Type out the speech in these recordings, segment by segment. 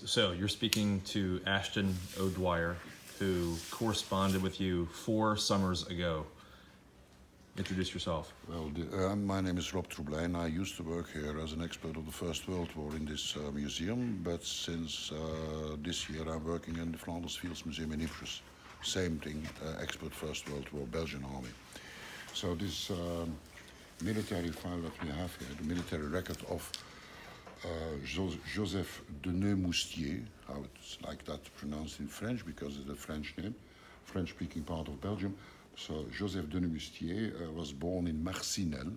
So you're speaking to Ashton O'Dwyer, who corresponded with you 4 summers ago. Introduce yourself. Well, my name is Rob Troublein. I used to work here as an expert of the First World War in this museum, but since this year I'm working in the Flanders Fields Museum in Ypres. Same thing, expert First World War, Belgian Army. So this military file that we have here, the military record of Joseph de Neumoustier, how it's like that pronounced in French because it's a French name, French-speaking part of Belgium. So Joseph de Neumoustier was born in Marcinelle.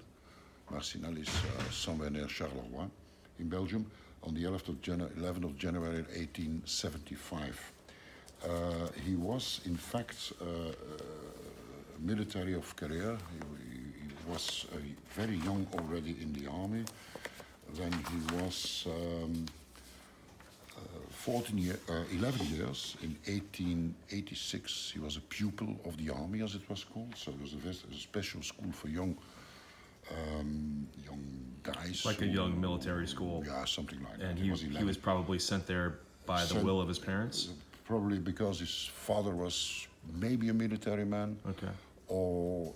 Marcinelle is somewhere near Charleroi in Belgium on the 11th of January 1875. He was in fact military of career. He was very young already in the army. When he was 11 years, in 1886, he was a pupil of the army, as it was called. So it was a special school for young guys. Like a young military school. Yeah, something like that. And he was probably sent there by the will of his parents? Probably because his father was maybe a military man. Okay. Or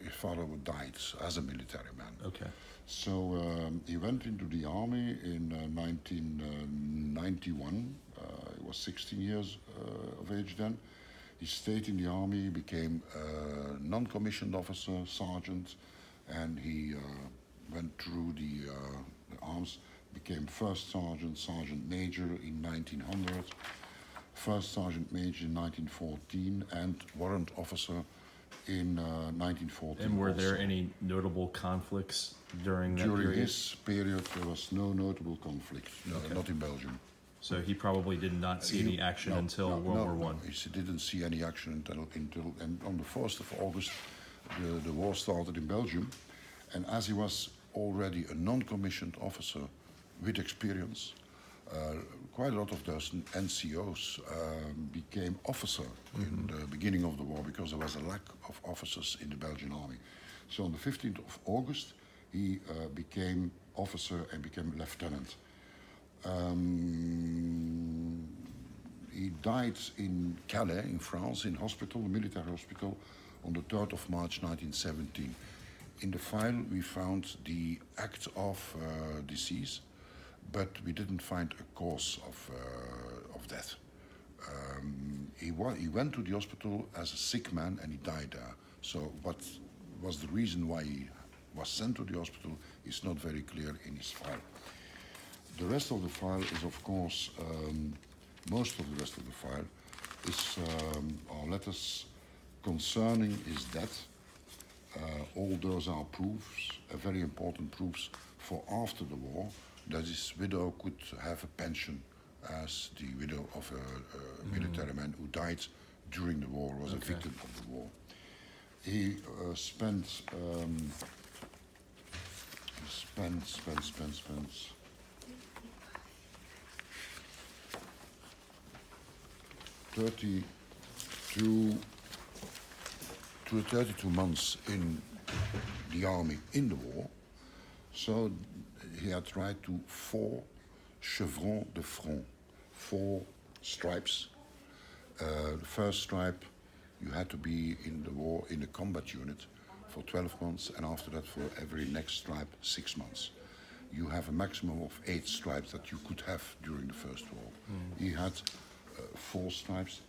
his father died as a military man. Okay. So he went into the army in 1991. He was 16 years of age then. He stayed in the army, became a non-commissioned officer, sergeant, and he went through the arms, became first sergeant, sergeant major in 1900, first sergeant major in 1914, and warrant officer in 1914. And were there any notable conflicts during that period? During this period, there was no notable conflict, not in Belgium. So he probably did not see any action until World War I. He didn't see any action until and on the 1st of August, the war started in Belgium. And as he was already a non-commissioned officer with experience, quite a lot of those NCOs became officer in the beginning of the war because there was a lack of officers in the Belgian army. So on the 15th of August, he became officer and became lieutenant. He died in Calais, in France, in hospital, a military hospital, on the 3rd of March 1917. In the file, we found the act of decease, but we didn't find a cause of death. He went to the hospital as a sick man and he died there. So what was the reason why he was sent to the hospital is not very clear in his file. The rest of the file is, of course, most of the rest of the file is our letters concerning his death. All those are proofs, very important proofs for after the war, that his widow could have a pension as the widow of a military man who died during the war, was a victim of the war. He spent 32 months in the army in the war. So he had right to 4 chevrons de front, 4 stripes. The first stripe, you had to be in the war in a combat unit for 12 months, and after that for every next stripe 6 months. You have a maximum of 8 stripes that you could have during the First War. He had 4 stripes,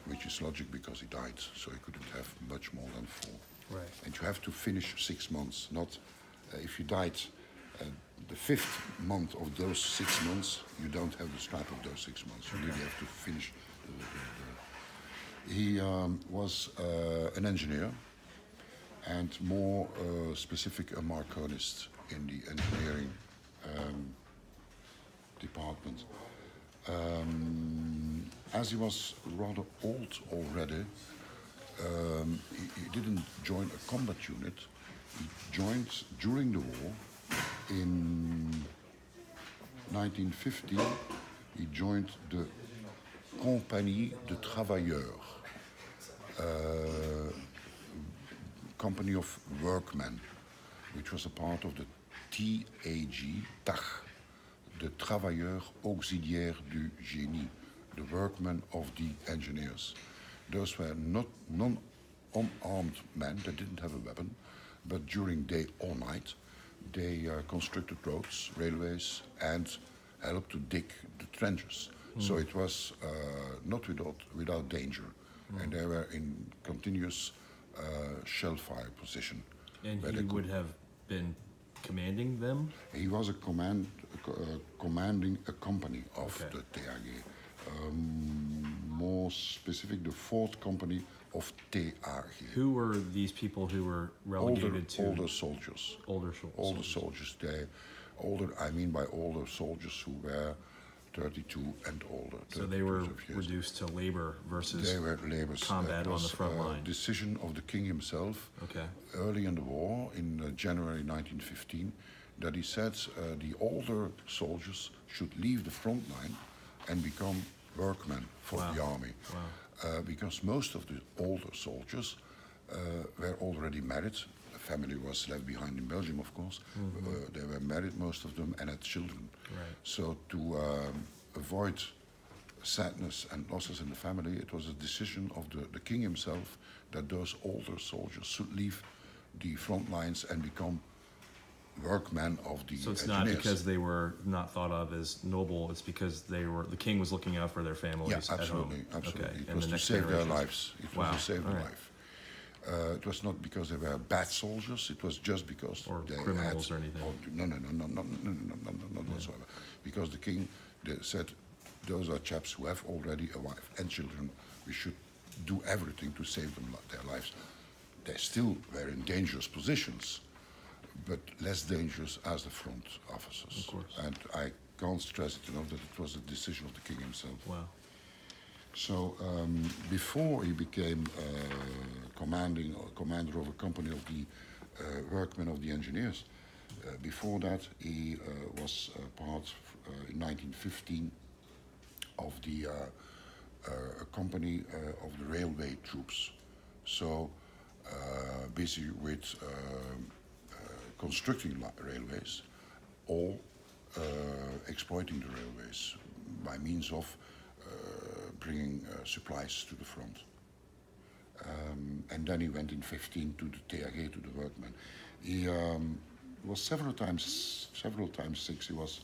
which is logic because he died, so he couldn't have much more than 4. Right. And you have to finish 6 months, not if you died the 5th month of those 6 months, you don't have the stripe of those 6 months. You really have to finish He was an engineer, and more specific, a Marconist in the engineering department. As he was rather old already, he didn't join a combat unit. He joined during the war. In 1915, he joined the Compagnie de Travailleurs, company of workmen, which was a part of the TAG, the travailleurs auxiliaires du génie, the workmen of the engineers. Those were not non-unarmed men, they didn't have a weapon, but during day or night, they constructed roads, railways, and helped to dig the trenches. So it was not without danger, and they were in continuous shell fire position. And he would have been commanding them? He was commanding a company of Okay. the TAG. More specific, the fourth company of TAG. Who were these people who were relegated to Older soldiers. older Older soldiers? soldiers. I mean by older soldiers who were 32 and older. So they were 32 years. reduced to labor versus They were laborers. combat on the front line. Decision of the king himself Okay. early in the war, in January 1915, that he said the older soldiers should leave the front line and become workmen for Wow. the army. Wow. Because most of the older soldiers were already married. The family was left behind in Belgium, of course. They were married, most of them, and had children. Right. So to avoid sadness and losses in the family, it was a decision of the king himself that those older soldiers should leave the front lines and become workmen of the So it's engineers. not because they were not thought of as noble, it's because the king was looking out for their families Yeah, at absolutely, home. absolutely. Okay. It and was the to next save their generations. lives. It Wow. was to save their All right. life. It was not because they were bad soldiers. It was just because Or they criminals had, or anything. No, not whatsoever. Because the king said, those are chaps who have already a wife and children. We should do everything to save them their lives. They still were in dangerous positions, but less dangerous as the front officers. Of course. And I can't stress it enough that it was a decision of the king himself. Wow. So before he became commander of a company of the workmen of the engineers, before that he was part in 1915 of the company of the railway troops. So busy with constructing railways or exploiting the railways by means of bringing supplies to the front. And then he went in 15 to the TAG, to the workmen. He was several times sick. He was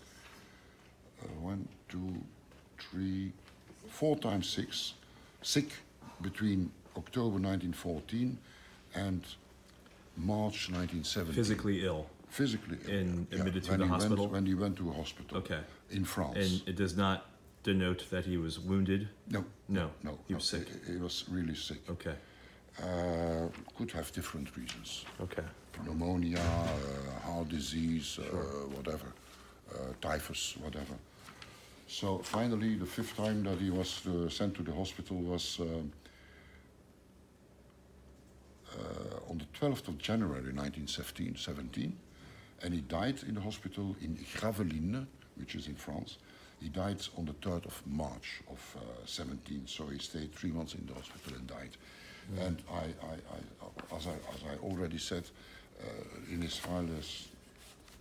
4 times sick between October 1914 and March 1917. Physically ill. Physically ill. Admitted to when the he hospital? when he went to a hospital. Okay. In France. And it does not denote that he was wounded? No. No. No. He was sick. He was really sick. Okay. Could have different reasons. Okay. Pneumonia, heart disease, whatever, typhus, whatever. So finally, the 5th time that he was sent to the hospital was on the 12th of January 1917, and he died in the hospital in Gravelines, which is in France. He died on the 3rd of March of 17, so he stayed 3 months in the hospital and died. And as I already said, in his file,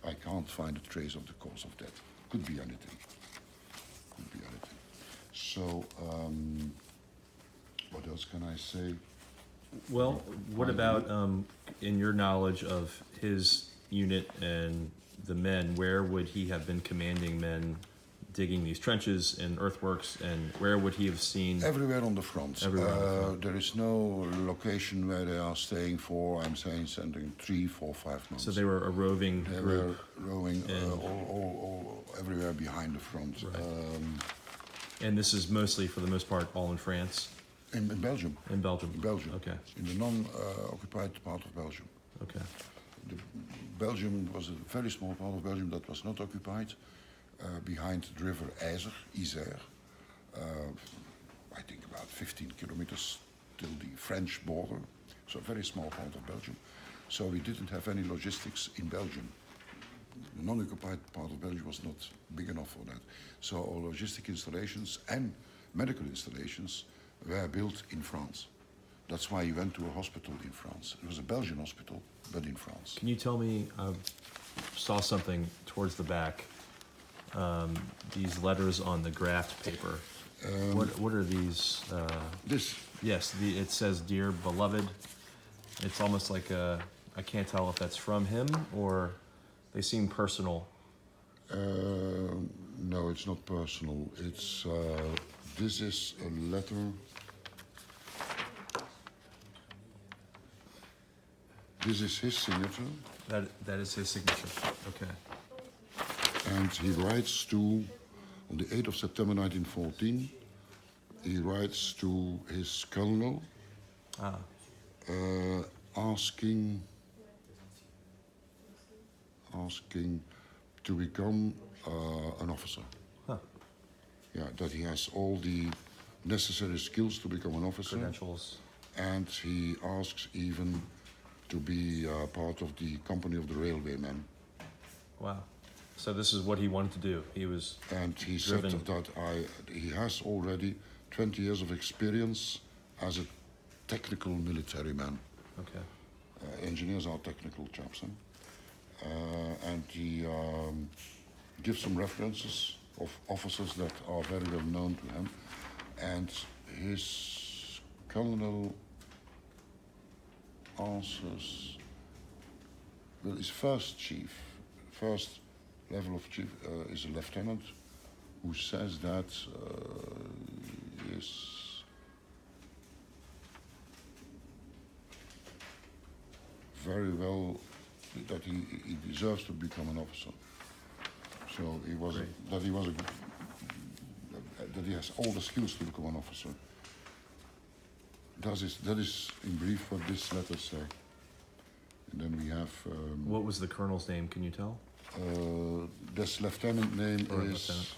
I can't find a trace of the cause of death. Could be anything. Could be anything. So, what else can I say? Well, what about, in your knowledge of his unit and the men, where would he have been commanding men digging these trenches and earthworks, and where would he have seen? Everywhere on the front. Everywhere on the front. There is no location where they are staying for, I'm saying, something 3, 4, 5 months. So they were a roving They group. were rowing all everywhere behind the front. Right. And this is mostly, for the most part, all in France? In Belgium. In Belgium? In Belgium. Okay. In the non-occupied part of Belgium. Okay. Belgium was a very small part of Belgium that was not occupied, behind the river Isère. I think about 15 kilometers till the French border, so a very small part of Belgium. So we didn't have any logistics in Belgium. The non-occupied part of Belgium was not big enough for that. So our logistic installations and medical installations were built in France. That's why he went to a hospital in France. It was a Belgian hospital, but in France. Can you tell me, I saw something towards the back these letters on the graft paper. What are these? This, Yes, it says "Dear Beloved." It's almost like I can't tell if that's from him or they seem personal. no, it's not personal. It's this is a letter. This is his signature, That is his signature. Okay. and he writes to, on the 8th of September 1914, he writes to his colonel, asking to become an officer. Huh. Yeah, that he has all the necessary skills to become an officer. Credentials. And he asks even to be part of the company of the railwaymen. Wow. So this is what he wanted to do. He was And he driven. said that he has already 20 years of experience as a technical military man. Okay. Engineers are technical chaps, huh? And he gives some references of officers that are very well known to him. And his colonel answers, well, his first level of chief is a lieutenant who says that he is very well, that he deserves to become an officer. So he was that he was that he has all the skills to become an officer. That is in brief what this letter says. And then we have What was the colonel's name? Can you tell? this lieutenant name Or is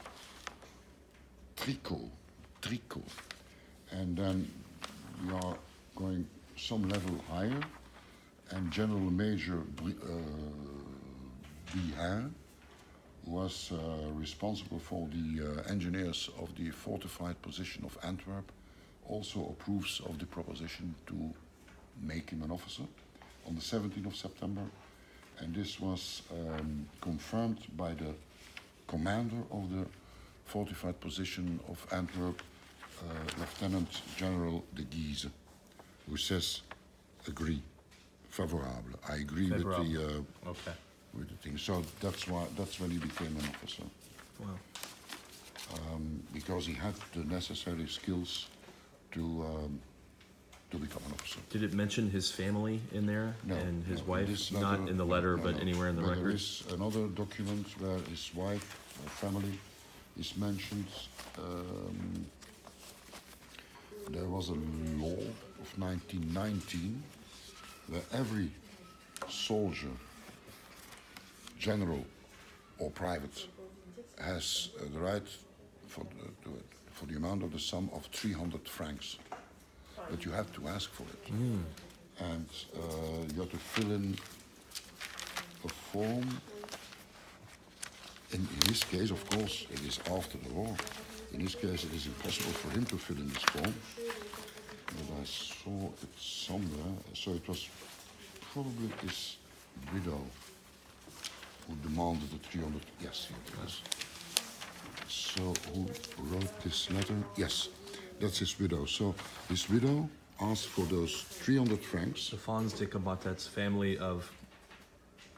lieutenant. Tricot. And then we are going some level higher, and General Major Bihin was responsible for the engineers of the fortified position of Antwerp, also approves of the proposition to make him an officer on the 17th of September. And this was confirmed by the commander of the fortified position of Antwerp, Lieutenant General de Guise, who says, agree, favorable. I agree Favorable. Okay. with the thing. So that's when he became an officer, Wow. because he had the necessary skills to become an officer. Did it mention his family in there? No, And his no, wife? this Not letter- in the letter, no, but no. anywhere in the But record? there is another document where his wife or family is mentioned. There was a law of 1919 where every soldier, general or private, has the right for the amount of the sum of 300 francs. But you have to ask for it. And you have to fill in a form. In his case, of course, it is after the war. In his case, it is impossible for him to fill in this form. But I saw it somewhere. So it was probably his widow who demanded the 300. Yes, it was. So who wrote this letter? Yes, that's his widow. So his widow asked for those 300 francs. The Fons de Combatet's family of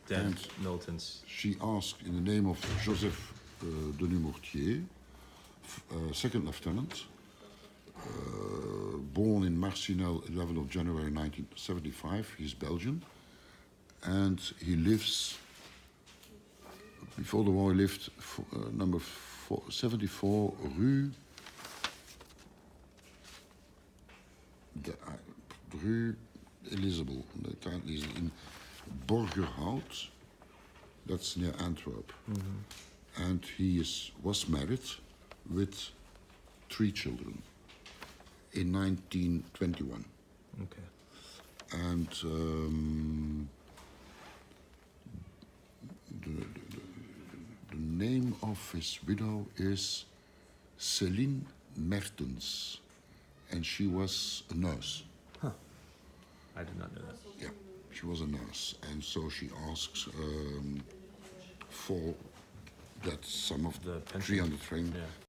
dead And militants. she asked in the name of Joseph de Nemourtier, second lieutenant, born in Marcinelle, 11th of January 1975. He's Belgian, and he lives. Before the war, he lived number 74 Rue. Rue Elizabeth, in Borgerhout, that's near Antwerp. And he was married with 3 children in 1921. Okay. And the name of his widow is Céline Mertens, and she was a nurse. I did not know that. Yeah, she was a nurse, and so she asks for That's some of The the pension. 300 frame. Yeah.